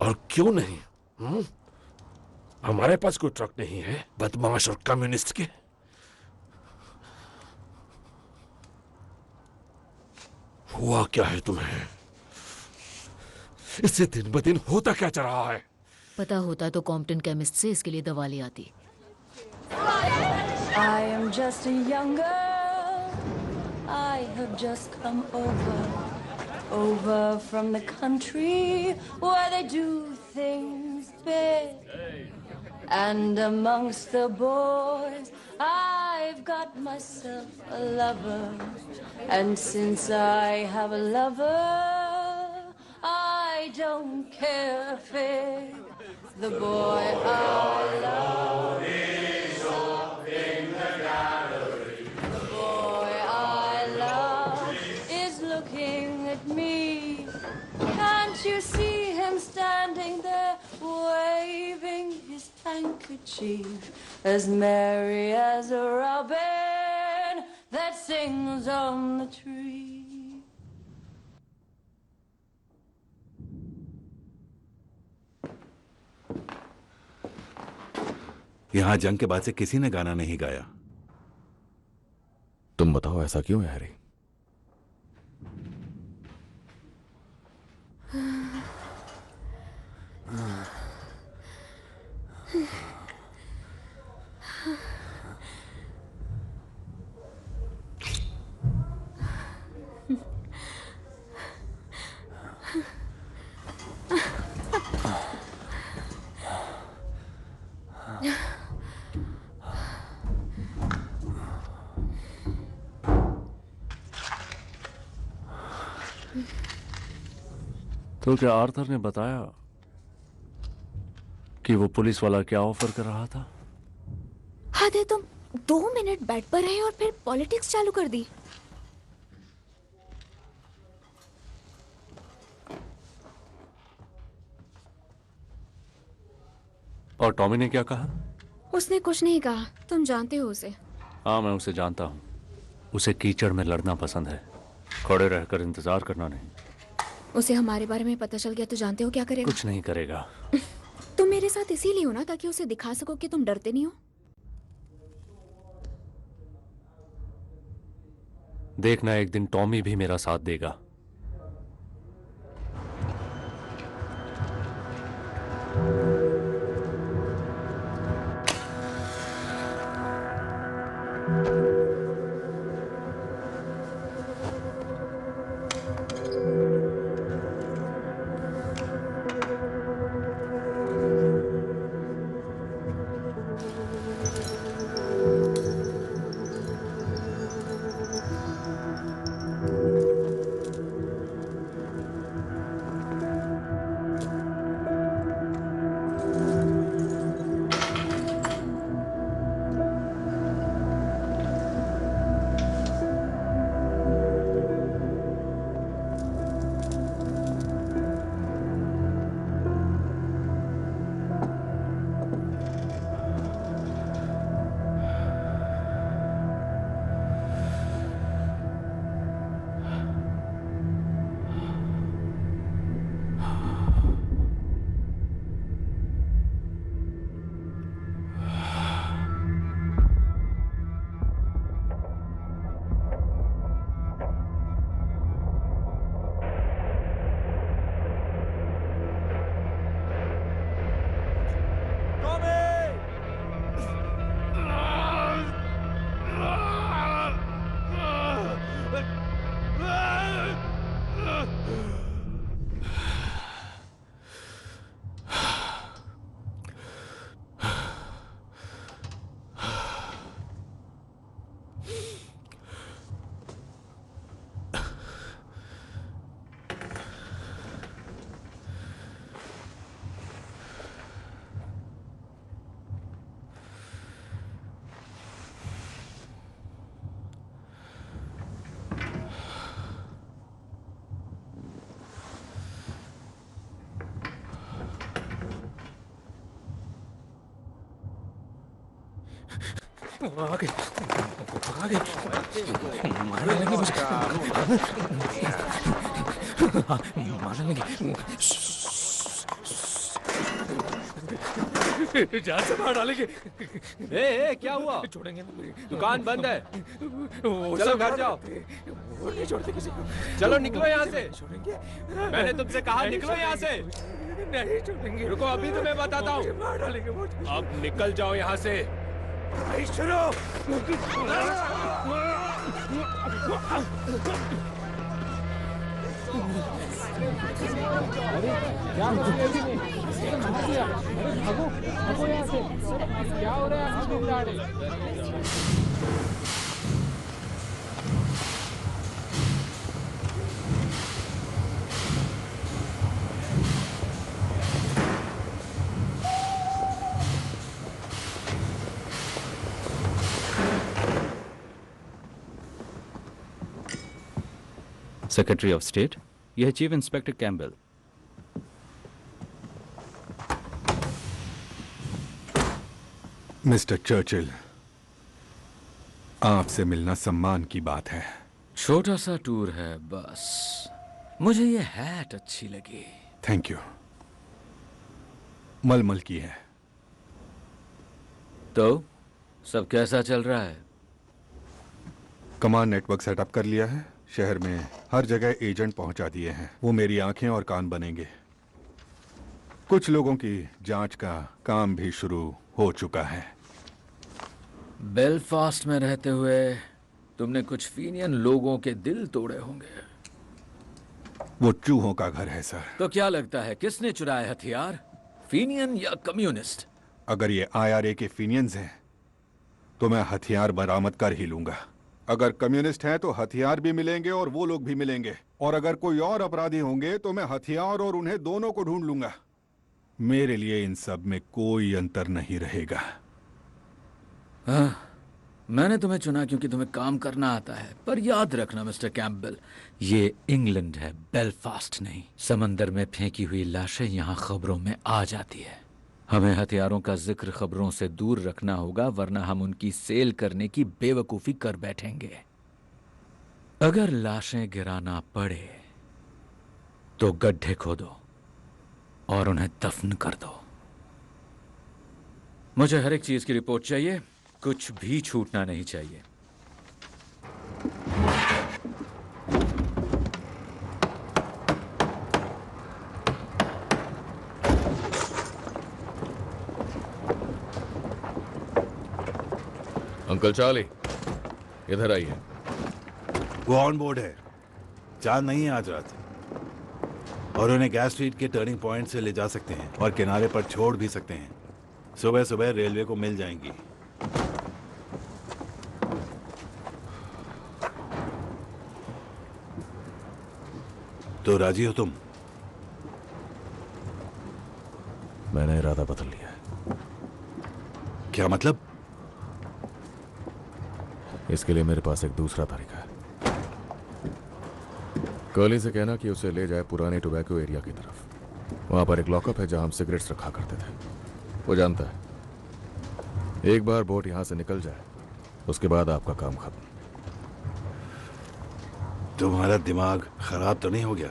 [SPEAKER 9] और क्यों नहीं? हमारे पास कोई ट्रक नहीं है बदमाश और कम्युनिस्ट के। हुआ क्या है तुम्हें? इससे दिन ब दिन होता क्या जा रहा है?
[SPEAKER 11] पता होता तो कॉम्पटन केमिस्ट से इसके लिए दवा ले आती।
[SPEAKER 12] I am just a young girl. I have just come over from the country where they do things big. And amongst the boys, I've got myself a lover. And since I have a lover, I don't care a fig. The boy I love is up in the gallery. The boy I love is looking at me. Can't you see him standing there, waving his handkerchief, as merry as a robin that sings on the tree?
[SPEAKER 10] यहाँ जंग के बाद से किसी ने गाना नहीं गाया।
[SPEAKER 5] तुम बताओ ऐसा क्यों है हैरी?
[SPEAKER 4] तो क्या आर्थर ने बताया कि वो पुलिस वाला क्या ऑफर कर रहा था?
[SPEAKER 2] हद है, तुम 2 मिनट बेड पर रहे और फिर पॉलिटिक्स चालू कर दी।
[SPEAKER 4] और टॉमी ने क्या कहा?
[SPEAKER 2] उसने कुछ नहीं कहा। तुम जानते हो उसे।
[SPEAKER 4] हाँ, मैं उसे जानता हूँ। उसे कीचड़ में लड़ना पसंद है, खड़े रहकर इंतजार करना नहीं।
[SPEAKER 2] उसे हमारे बारे में पता चल गया तो जानते हो क्या करेगा?
[SPEAKER 4] कुछ नहीं करेगा।
[SPEAKER 2] तुम मेरे साथ इसीलिए हो ना, ताकि उसे दिखा सको कि तुम डरते नहीं हो।
[SPEAKER 4] देखना, एक दिन टॉमी भी मेरा साथ देगा।
[SPEAKER 6] आगे आगे मारने लगे मुझे, मारने लगे। जान से मार डालेंगे।
[SPEAKER 4] ए, क्या हुआ?
[SPEAKER 6] छोड़ेंगे ना,
[SPEAKER 4] दुकान बंद है। चलो घर जाओ।
[SPEAKER 6] वो नहीं छोड़ते किसी को।
[SPEAKER 4] चलो निकलो यहाँ से।
[SPEAKER 6] छोड़ेंगे।
[SPEAKER 4] मैंने तुमसे कहा निकलो यहाँ से।
[SPEAKER 6] नहीं छोड़ेंगे।
[SPEAKER 4] रुको, अभी तुम्हें बताता हूँ।
[SPEAKER 6] मार डालेंगे मुझे।
[SPEAKER 4] अब निकल जाओ यहाँ से।
[SPEAKER 6] शुरू।
[SPEAKER 3] क्या हो रहा है?
[SPEAKER 14] सेक्रेटरी ऑफ स्टेट, यह है chief inspector Campbell.
[SPEAKER 13] Mister Churchill, आपसे मिलना सम्मान की बात है।
[SPEAKER 14] छोटा सा टूर है बस। मुझे ये हैट अच्छी लगी।
[SPEAKER 13] Thank you. मलमल की है।
[SPEAKER 14] तो सब कैसा चल रहा है?
[SPEAKER 13] कमांड नेटवर्क सेटअप कर लिया है। शहर में हर जगह एजेंट पहुंचा दिए हैं। वो मेरी आंखें और कान बनेंगे। कुछ लोगों की जांच का काम भी शुरू हो चुका है।
[SPEAKER 14] बेलफास्ट में रहते हुए तुमने कुछ फीनियन लोगों के दिल तोड़े होंगे।
[SPEAKER 13] वो चूहों का घर है सर।
[SPEAKER 14] तो क्या लगता है किसने चुराए हथियार, फीनियन या कम्युनिस्ट?
[SPEAKER 13] अगर ये IRA के फीनियंस हैं तो मैं हथियार बरामद कर ही लूंगा। अगर कम्युनिस्ट हैं तो हथियार भी मिलेंगे और वो लोग भी मिलेंगे। और अगर कोई और अपराधी होंगे तो मैं हथियार और उन्हें दोनों को ढूंढ लूंगा। मेरे लिए इन सब में कोई अंतर नहीं रहेगा।
[SPEAKER 14] हाँ, मैंने तुम्हें चुना क्योंकि तुम्हें काम करना आता है। पर याद रखना मिस्टर कैम्पबेल, ये इंग्लैंड है, बेलफास्ट नहीं। समंदर में फेंकी हुई लाशें यहाँ खबरों में आ जाती है। हमें हथियारों का जिक्र खबरों से दूर रखना होगा, वरना हम उनकी सेल करने की बेवकूफी कर बैठेंगे। अगर लाशें गिराना पड़े तो गड्ढे खोदो और उन्हें दफन कर दो। मुझे हर एक चीज की रिपोर्ट चाहिए, कुछ भी छूटना नहीं चाहिए।
[SPEAKER 5] अंकल चार्ली, इधर आइए।
[SPEAKER 10] वो ऑन बोर्ड है। चांद नहीं है आज रात, और उन्हें गैस स्ट्रीट के टर्निंग पॉइंट से ले जा सकते हैं और किनारे पर छोड़ भी सकते हैं। सुबह सुबह रेलवे को मिल जाएंगी। तो राजी हो तुम?
[SPEAKER 5] मैंने इरादा बदल लिया है।
[SPEAKER 10] क्या मतलब?
[SPEAKER 5] इसके लिए मेरे पास एक दूसरा तरीका है। कर्ली से कहना कि उसे ले जाए पुराने टोबैको एरिया की तरफ। वहां पर एक लॉकअप है जहां हम सिगरेट्स रखा करते थे। वो जानता है एक बार बोट यहां से निकल जाए उसके बाद आपका काम खत्म।
[SPEAKER 10] तुम्हारा दिमाग खराब तो नहीं हो गया?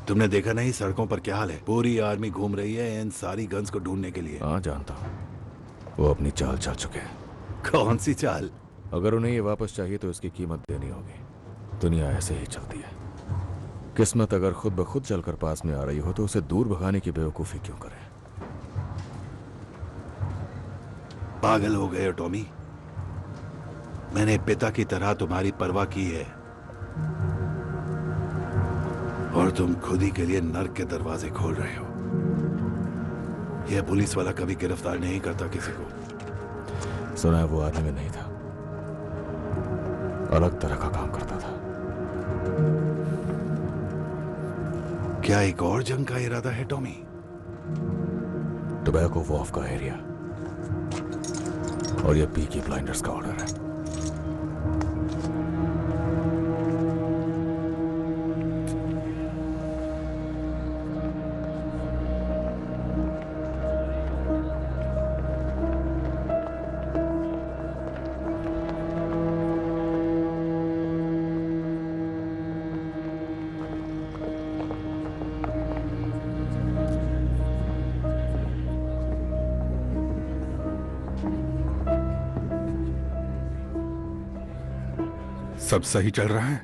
[SPEAKER 10] तुमने देखा नहीं सड़कों पर क्या हाल है? पूरी आर्मी घूम रही है इन सारी गन्स को ढूंढने के लिए।
[SPEAKER 5] हाँ जानता हूं, वो अपनी चाल चल चुके हैं।
[SPEAKER 10] कौन सी चाल?
[SPEAKER 5] अगर उन्हें ये वापस चाहिए तो इसकी कीमत देनी होगी। दुनिया ऐसे ही चलती है। किस्मत अगर खुद ब खुद चलकर पास में आ रही हो तो उसे दूर भगाने की बेवकूफी क्यों करें?
[SPEAKER 10] पागल हो गए हो टॉमी। मैंने पिता की तरह तुम्हारी परवाह की है और तुम खुद ही के लिए नर्क के दरवाजे खोल रहे हो। यह पुलिस वाला कभी गिरफ्तार नहीं करता किसी को।
[SPEAKER 5] सुना है वो आदमी में नहीं था, अलग तरह का काम करता था।
[SPEAKER 10] क्या एक और जंग का इरादा है टॉमी?
[SPEAKER 5] टोबैको वॉफ का एरिया और ये पीकी ब्लाइंडर्स का ऑर्डर है।
[SPEAKER 13] सब सही चल रहा है?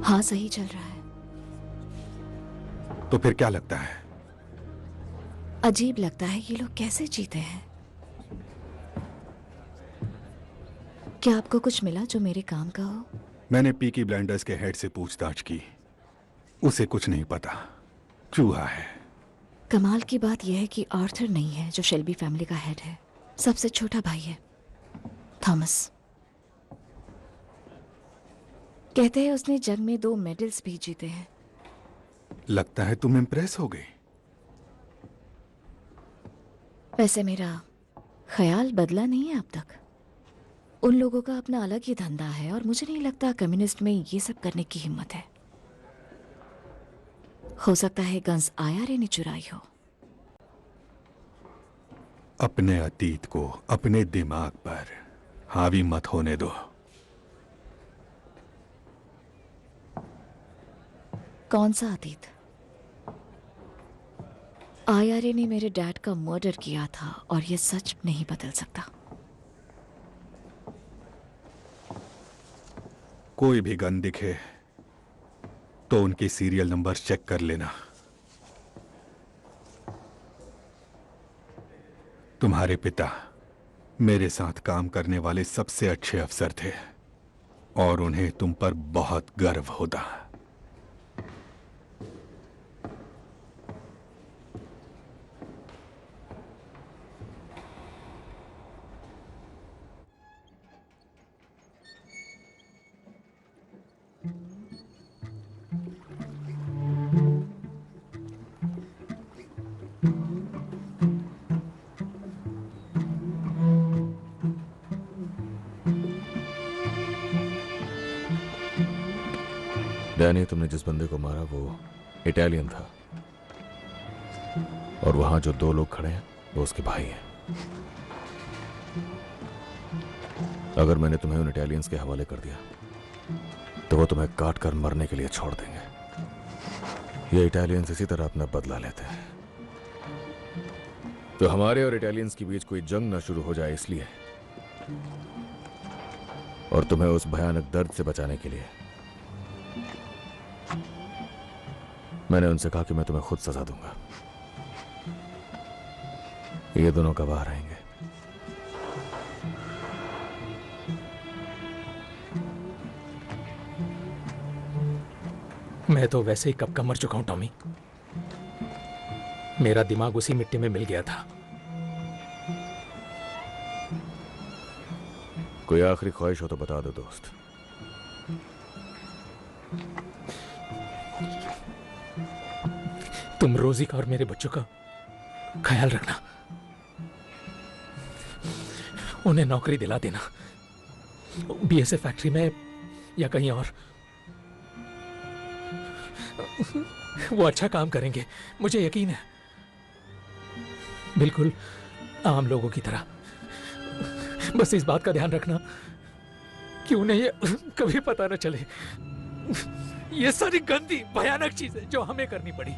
[SPEAKER 2] हाँ, सही चल रहा है।
[SPEAKER 13] तो फिर क्या लगता है?
[SPEAKER 2] अजीब लगता है ये लोग कैसे जीते हैं। क्या आपको कुछ मिला जो मेरे काम का हो?
[SPEAKER 13] मैंने पीकी ब्लाइंडर्स के हेड से पूछताछ की, उसे कुछ नहीं पता, चूहा है।
[SPEAKER 2] कमाल की बात यह है कि आर्थर नहीं है जो शेल्बी फैमिली का हेड है, सबसे छोटा भाई है थॉमस। कहते हैं उसने जंग में 2 मेडल्स भी जीते हैं।
[SPEAKER 13] लगता है तुम इम्प्रेस हो गई।
[SPEAKER 2] वैसे मेरा ख्याल बदला नहीं है अब तक। उन लोगों का अपना अलग ही धंधा है और मुझे नहीं लगता कम्युनिस्ट में ये सब करने की हिम्मत है। हो सकता है गन्स आईआरए ने चुराई हो।
[SPEAKER 13] अपने अतीत को अपने दिमाग पर हावी मत होने दो।
[SPEAKER 2] कौन सा अतीत? आईआरए ने मेरे डैड का मर्डर किया था और ये सच नहीं बदल सकता।
[SPEAKER 13] कोई भी गन दिखे तो उनके सीरियल नंबर चेक कर लेना। तुम्हारे पिता मेरे साथ काम करने वाले सबसे अच्छे अफसर थे और उन्हें तुम पर बहुत गर्व होता।
[SPEAKER 5] डैनी, तुमने जिस बंदे को मारा वो इटालियन था और वहां जो 2 लोग खड़े हैं वो उसके भाई हैं। अगर मैंने तुम्हें उन इटालियंस के हवाले कर दिया तो वो तुम्हें काट कर मरने के लिए छोड़ देंगे। ये इटालियंस इसी तरह अपना बदला लेते हैं। तो हमारे और इटालियंस के बीच कोई जंग ना शुरू हो जाए इसलिए, और तुम्हें उस भयानक दर्द से बचाने के लिए मैंने उनसे कहा कि मैं तुम्हें खुद सजा दूंगा। ये दोनों गवाह रहेंगे।
[SPEAKER 6] मैं तो वैसे ही कब का मर चुका हूं टॉमी। मेरा दिमाग उसी मिट्टी में मिल गया था।
[SPEAKER 5] कोई आखिरी ख्वाहिश हो तो बता दो दोस्त।
[SPEAKER 6] तुम रोजी का और मेरे बच्चों का ख्याल रखना, उन्हें नौकरी दिला देना, बीएसएफ फैक्ट्री में या कहीं और। वो अच्छा काम करेंगे, मुझे यकीन है, बिल्कुल आम लोगों की तरह। बस इस बात का ध्यान रखना कि उन्हें ये कभी पता न चले ये सारी गंदी भयानक चीजें जो हमें करनी पड़ी।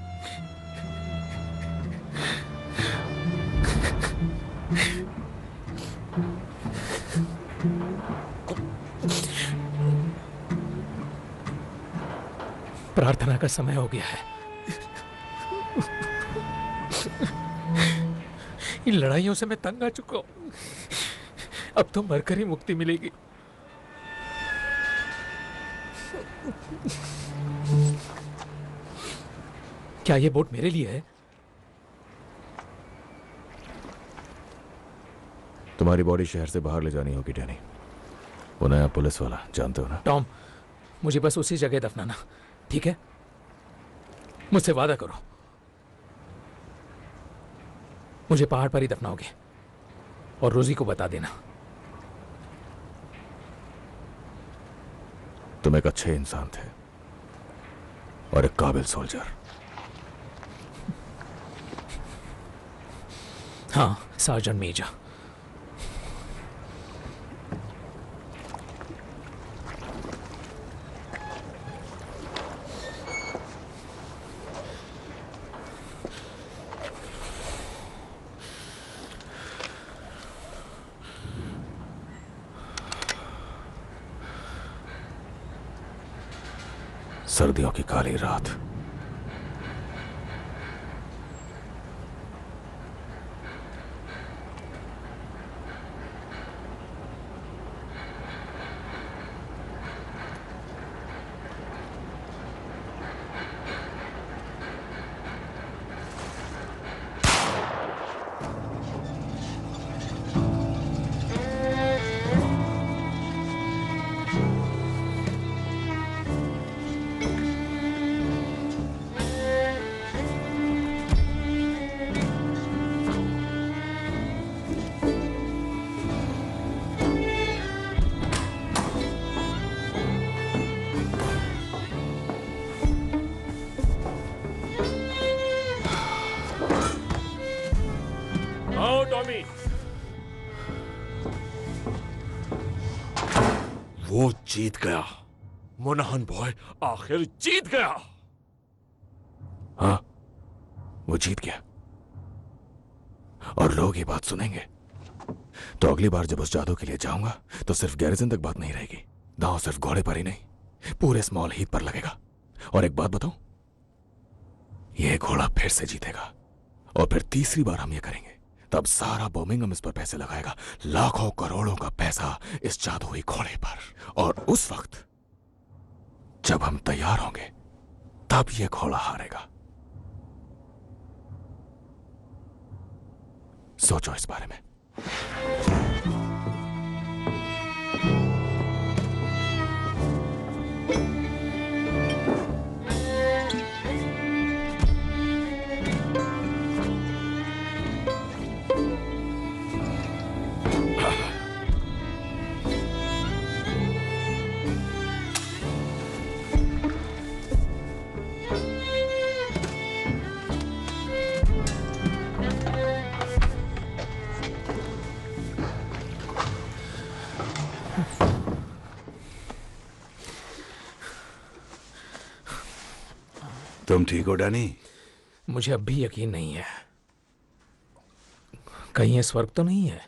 [SPEAKER 6] प्रार्थना का समय हो गया है। इन लड़ाइयों से मैं तंग आ चुका हूं। अब तो मरकर ही मुक्ति मिलेगी। क्या ये बोट मेरे लिए है?
[SPEAKER 5] तुम्हारी बॉडी शहर से बाहर ले जानी होगी डैनी। वो नया पुलिस वाला, जानते हो ना?
[SPEAKER 6] टॉम, मुझे बस उसी जगह दफनाना, ठीक है? मुझसे वादा करो, मुझे पहाड़ पर ही दफनाओगे और रोजी को बता देना।
[SPEAKER 5] तुम एक अच्छे इंसान थे और एक काबिल सोल्जर।
[SPEAKER 6] हाँ, सार्जेंट मेजर।
[SPEAKER 5] सर्दियों की काली रात।
[SPEAKER 9] आओ टॉमी। वो जीत गया, मोनाहन बॉय आखिर जीत गया।
[SPEAKER 5] हाँ, वो जीत गया और लोग ये बात सुनेंगे तो अगली बार जब उस जादू के लिए जाऊंगा तो सिर्फ गैरिजन तक बात नहीं रहेगी, दांव सिर्फ घोड़े पर ही नहीं पूरे स्मॉल हीथ पर लगेगा। और एक बात बताऊं, ये घोड़ा फिर से जीतेगा और फिर तीसरी बार हम ये करेंगे तब सारा बर्मिंघम इस पर पैसे लगाएगा, लाखों करोड़ों का पैसा इस जादुई घोड़े पर। और उस वक्त जब हम तैयार होंगे तब ये घोड़ा हारेगा। सोचो इस बारे में।
[SPEAKER 10] तुम ठीक हो डैनी?
[SPEAKER 6] मुझे अब भी यकीन नहीं है, कहीं ये स्वर्ग तो नहीं है?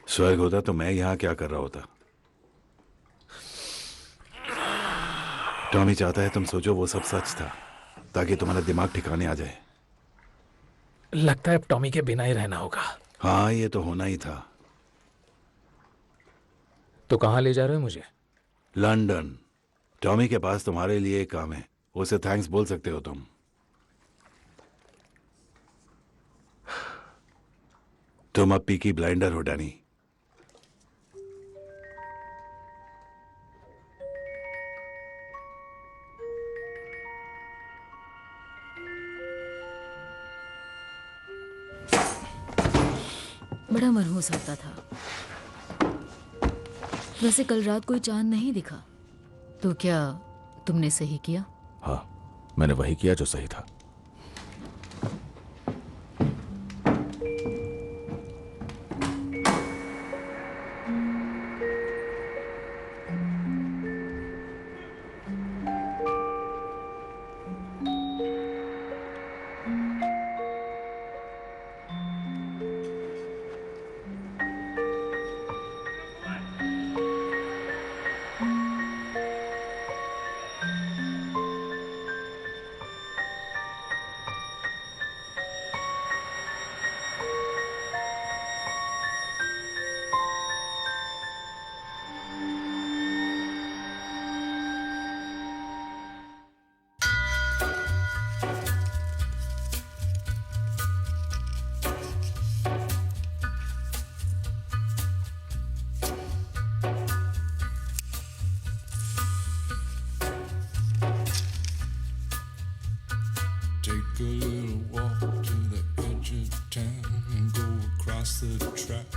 [SPEAKER 10] स्वर्ग होता तो मैं यहां क्या कर रहा होता? टॉमी चाहता है तुम सोचो वो सब सच था ताकि तुम्हारा दिमाग ठिकाने आ जाए।
[SPEAKER 6] लगता है अब टॉमी के बिना ही रहना होगा।
[SPEAKER 10] हाँ, ये तो होना ही था।
[SPEAKER 6] तो कहां ले जा रहे हो मुझे?
[SPEAKER 10] लंदन। टॉमी के पास तुम्हारे लिए एक काम है, उसे थैंक्स बोल सकते हो तुम। तुम अब पीकी ब्लाइंडर हो डैनी।
[SPEAKER 11] बड़ा मनहूस लगता था। वैसे कल रात कोई चांद नहीं दिखा, तो क्या तुमने सही किया?
[SPEAKER 5] हाँ, मैंने वही किया जो सही था।
[SPEAKER 8] Take a little walk to the edge of town and go across the track.